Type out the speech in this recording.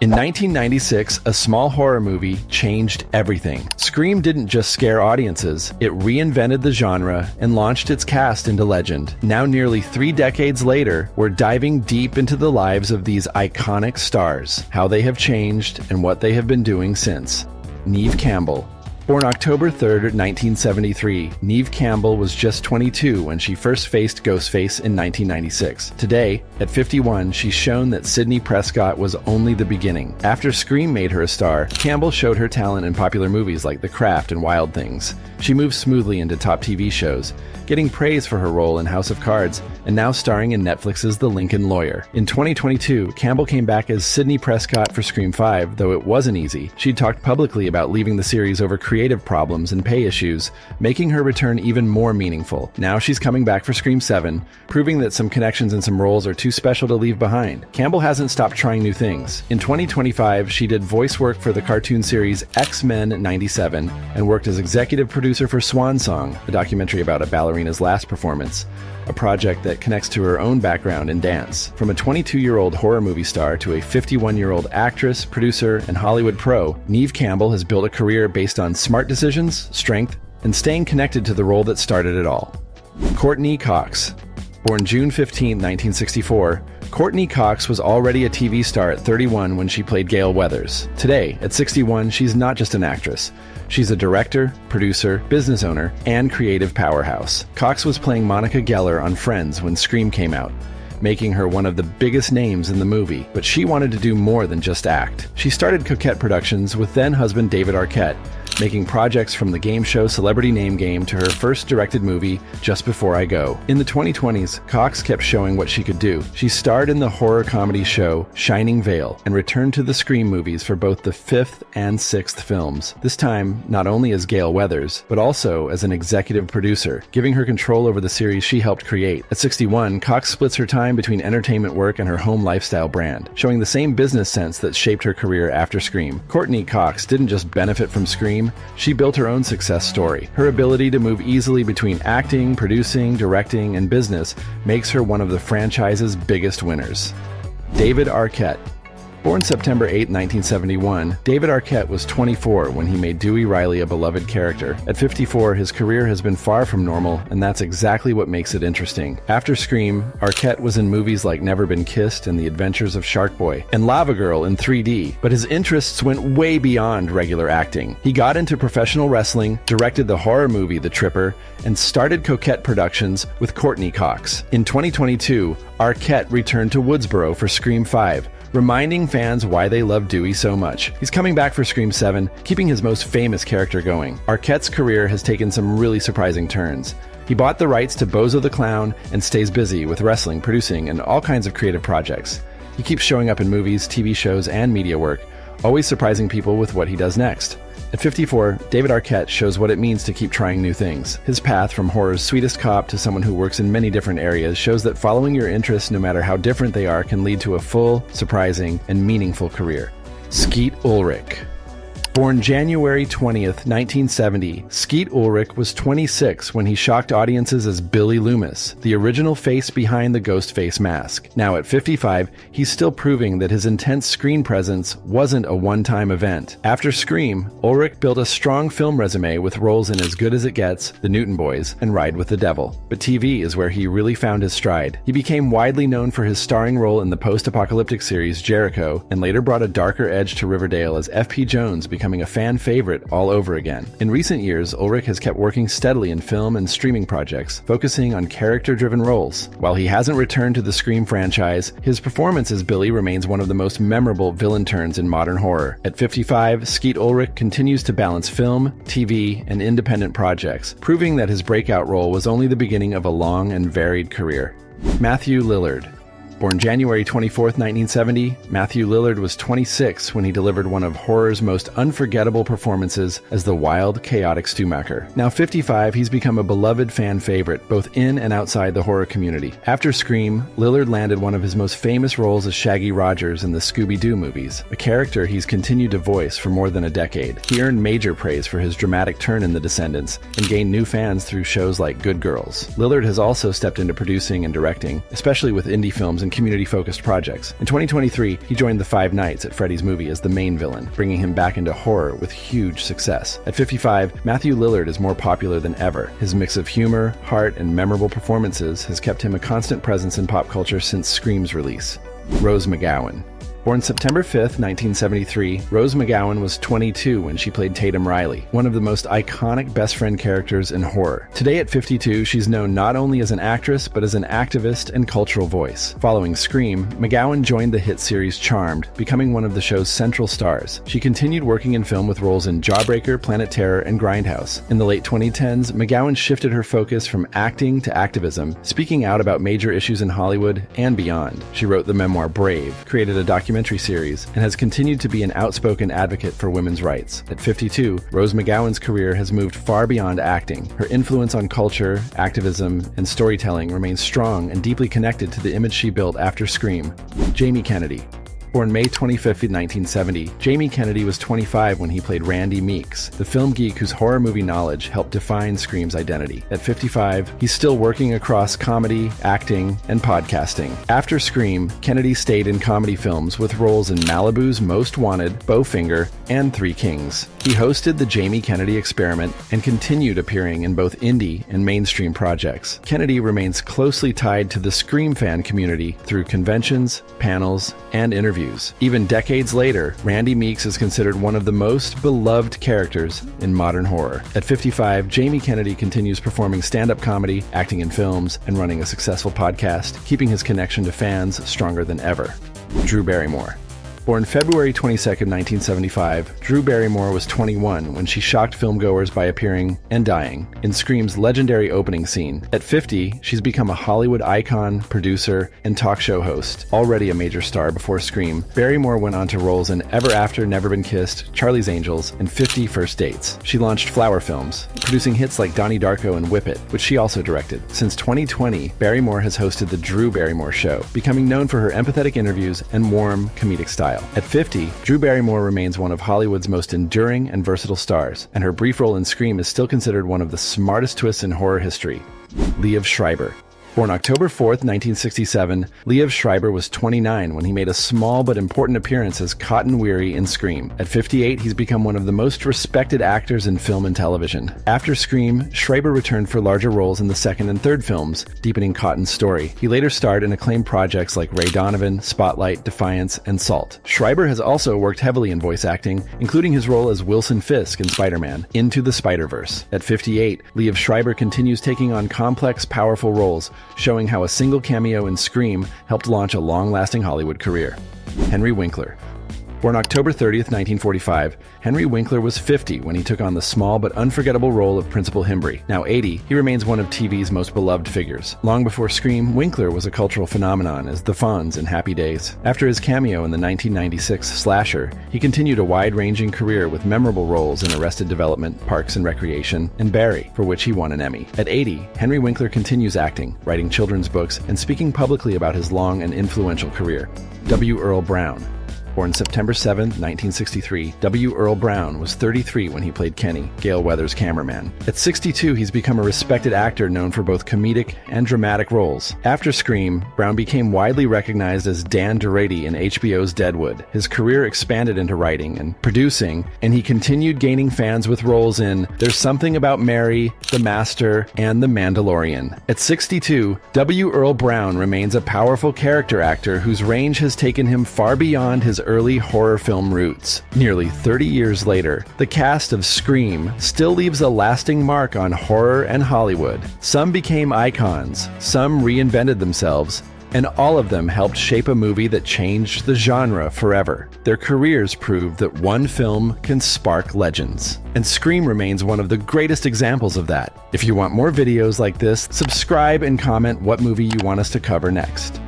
In 1996, a small horror movie changed everything. Scream didn't just scare audiences, it reinvented the genre and launched its cast into legend. Now nearly 3 decades later, we're diving deep into the lives of these iconic stars, how they have changed, and what they have been doing since. Neve Campbell. Born October 3rd, 1973, Neve Campbell was just 22 when she first faced Ghostface in 1996. Today, at 51, she's shown that Sidney Prescott was only the beginning. After Scream made her a star, Campbell showed her talent in popular movies like The Craft and Wild Things. She moved smoothly into top TV shows, getting praise for her role in House of Cards, and now starring in Netflix's The Lincoln Lawyer. In 2022, Campbell came back as Sidney Prescott for Scream 5, though it wasn't easy. She'd talked publicly about leaving the series over creative problems and pay issues, making her return even more meaningful. Now she's coming back for Scream 7, proving that some connections and some roles are too special to leave behind. Campbell hasn't stopped trying new things. In 2025, she did voice work for the cartoon series X-Men 97 and worked as executive producer for Swan Song, a documentary about a ballerina's last performance, a project that connects to her own background in dance. From a 22-year-old horror movie star to a 51-year-old actress, producer, and Hollywood pro, Neve Campbell has built a career based on smart decisions, strength, and staying connected to the role that started it all. Courteney Cox. Born June 15, 1964, Courteney Cox was already a TV star at 31 when she played Gale Weathers. Today, at 61, she's not just an actress. She's a director, producer, business owner, and creative powerhouse. Cox was playing Monica Geller on Friends when Scream came out, making her one of the biggest names in the movie, but she wanted to do more than just act. She started Coquette Productions with then-husband David Arquette, making projects from the game show Celebrity Name Game to her first directed movie, Just Before I Go. In the 2020s, Cox kept showing what she could do. She starred in the horror comedy show Shining Vale and returned to the Scream movies for both the 5th and 6th films, this time not only as Gale Weathers, but also as an executive producer, giving her control over the series she helped create. At 61, Cox splits her time between entertainment work and her home lifestyle brand, showing the same business sense that shaped her career after Scream. Courteney Cox didn't just benefit from Scream, she built her own success story. Her ability to move easily between acting, producing, directing, and business makes her one of the franchise's biggest winners. David Arquette. Born September 8, 1971, David Arquette was 24 when he made Dewey Riley a beloved character. At 54, his career has been far from normal, and that's exactly what makes it interesting. After Scream, Arquette was in movies like Never Been Kissed and The Adventures of Shark Boy, and Lava Girl in 3D, but his interests went way beyond regular acting. He got into professional wrestling, directed the horror movie The Tripper, and started Coquette Productions with Courteney Cox. In 2022, Arquette returned to Woodsboro for Scream 5, reminding fans why they love Dewey so much. He's coming back for Scream 7, keeping his most famous character going. Arquette's career has taken some really surprising turns. He bought the rights to Bozo the Clown and stays busy with wrestling, producing, and all kinds of creative projects. He keeps showing up in movies, TV shows, and media work, always surprising people with what he does next. At 54, David Arquette shows what it means to keep trying new things. His path from horror's sweetest cop to someone who works in many different areas shows that following your interests, no matter how different they are, can lead to a full, surprising, and meaningful career. Skeet Ulrich. Born January 20th, 1970, Skeet Ulrich was 26 when he shocked audiences as Billy Loomis, the original face behind the Ghostface mask. Now at 55, he's still proving that his intense screen presence wasn't a one-time event. After Scream, Ulrich built a strong film resume with roles in As Good as It Gets, The Newton Boys, and Ride with the Devil. But TV is where he really found his stride. He became widely known for his starring role in the post-apocalyptic series Jericho, and later brought a darker edge to Riverdale as F.P. Jones becoming a fan favorite all over again. In recent years, Ulrich has kept working steadily in film and streaming projects, focusing on character-driven roles. While he hasn't returned to the Scream franchise, his performance as Billy remains one of the most memorable villain turns in modern horror. At 55, Skeet Ulrich continues to balance film, TV, and independent projects, proving that his breakout role was only the beginning of a long and varied career. Matthew Lillard. Born January 24th, 1970, Matthew Lillard was 26 when he delivered one of horror's most unforgettable performances as the wild, chaotic Stumacher. Now 55, he's become a beloved fan favorite, both in and outside the horror community. After Scream, Lillard landed one of his most famous roles as Shaggy Rogers in the Scooby-Doo movies, a character he's continued to voice for more than a decade. He earned major praise for his dramatic turn in The Descendants and gained new fans through shows like Good Girls. Lillard has also stepped into producing and directing, especially with indie films and community-focused projects. In 2023, he joined the Five Nights at Freddy's movie as the main villain, bringing him back into horror with huge success. At 55, Matthew Lillard is more popular than ever. His mix of humor, heart, and memorable performances has kept him a constant presence in pop culture since Scream's release. Rose McGowan. Born September 5th, 1973, Rose McGowan was 22 when she played Tatum Riley, one of the most iconic best friend characters in horror. Today at 52, she's known not only as an actress, but as an activist and cultural voice. Following Scream, McGowan joined the hit series Charmed, becoming one of the show's central stars. She continued working in film with roles in Jawbreaker, Planet Terror, and Grindhouse. In the late 2010s, McGowan shifted her focus from acting to activism, speaking out about major issues in Hollywood and beyond. She wrote the memoir Brave, created a documentary series, and has continued to be an outspoken advocate for women's rights. At 52, Rose McGowan's career has moved far beyond acting. Her influence on culture, activism, and storytelling remains strong and deeply connected to the image she built after Scream. Jamie Kennedy. Born May 25th, 1970, Jamie Kennedy was 25 when he played Randy Meeks, the film geek whose horror movie knowledge helped define Scream's identity. At 55, he's still working across comedy, acting, and podcasting. After Scream, Kennedy stayed in comedy films with roles in Malibu's Most Wanted, Bowfinger, and Three Kings. He hosted the Jamie Kennedy Experiment and continued appearing in both indie and mainstream projects. Kennedy remains closely tied to the Scream fan community through conventions, panels, and interviews. Even decades later, Randy Meeks is considered one of the most beloved characters in modern horror. At 55, Jamie Kennedy continues performing stand-up comedy, acting in films, and running a successful podcast, keeping his connection to fans stronger than ever. Drew Barrymore. Born February 22, 1975, Drew Barrymore was 21 when she shocked filmgoers by appearing and dying in Scream's legendary opening scene. At 50, she's become a Hollywood icon, producer, and talk show host. Already a major star before Scream, Barrymore went on to roles in Ever After, Never Been Kissed, Charlie's Angels, and 50 First Dates. She launched Flower Films, producing hits like Donnie Darko and Whip It, which she also directed. Since 2020, Barrymore has hosted The Drew Barrymore Show, becoming known for her empathetic interviews and warm, comedic style. At 50, Drew Barrymore remains one of Hollywood's most enduring and versatile stars, and her brief role in Scream is still considered one of the smartest twists in horror history. Liev Schreiber. Born October 4th, 1967, Liev Schreiber was 29 when he made a small but important appearance as Cotton Weary in Scream. At 58, he's become one of the most respected actors in film and television. After Scream, Schreiber returned for larger roles in the second and third films, deepening Cotton's story. He later starred in acclaimed projects like Ray Donovan, Spotlight, Defiance, and Salt. Schreiber has also worked heavily in voice acting, including his role as Wilson Fisk in Spider-Man: Into the Spider-Verse. At 58, Liev Schreiber continues taking on complex, powerful roles, showing how a single cameo in Scream helped launch a long-lasting Hollywood career. Henry Winkler. Born October 30th, 1945, Henry Winkler was 50 when he took on the small but unforgettable role of Principal Himbry. Now 80, he remains one of TV's most beloved figures. Long before Scream, Winkler was a cultural phenomenon as the Fonz in Happy Days. After his cameo in the 1996 slasher, he continued a wide-ranging career with memorable roles in Arrested Development, Parks and Recreation, and Barry, for which he won an Emmy. At 80, Henry Winkler continues acting, writing children's books, and speaking publicly about his long and influential career. W. Earl Brown. Born September 7, 1963, W. Earl Brown was 33 when he played Kenny, Gale Weathers' cameraman. At 62, he's become a respected actor known for both comedic and dramatic roles. After Scream, Brown became widely recognized as Dan Dorady in HBO's Deadwood. His career expanded into writing and producing, and he continued gaining fans with roles in There's Something About Mary, The Master, and The Mandalorian. At 62, W. Earl Brown remains a powerful character actor whose range has taken him far beyond his early horror film roots. Nearly 30 years later, the cast of Scream still leaves a lasting mark on horror and Hollywood. Some became icons, some reinvented themselves, and all of them helped shape a movie that changed the genre forever. Their careers prove that one film can spark legends. And Scream remains one of the greatest examples of that. If you want more videos like this, subscribe and comment what movie you want us to cover next.